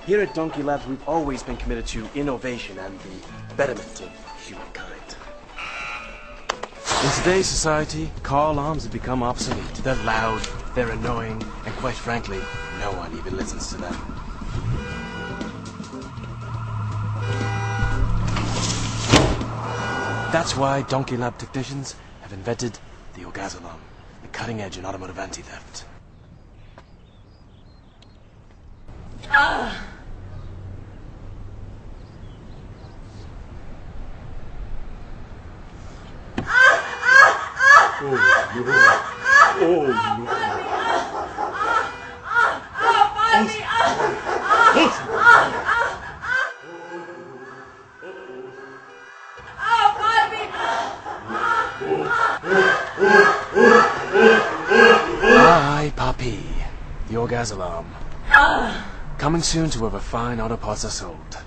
Here at Donkey Labs, we've always been committed to innovation and the betterment of humankind. In today's society, car alarms have become obsolete. They're loud, they're annoying, and quite frankly, no one even listens to them. That's why Donkey Lab technicians have invented the Orgaz alarm, the cutting edge in automotive anti-theft. Hi, Papi. The Orgaz alarm. Coming soon to wherever fine auto parts are sold.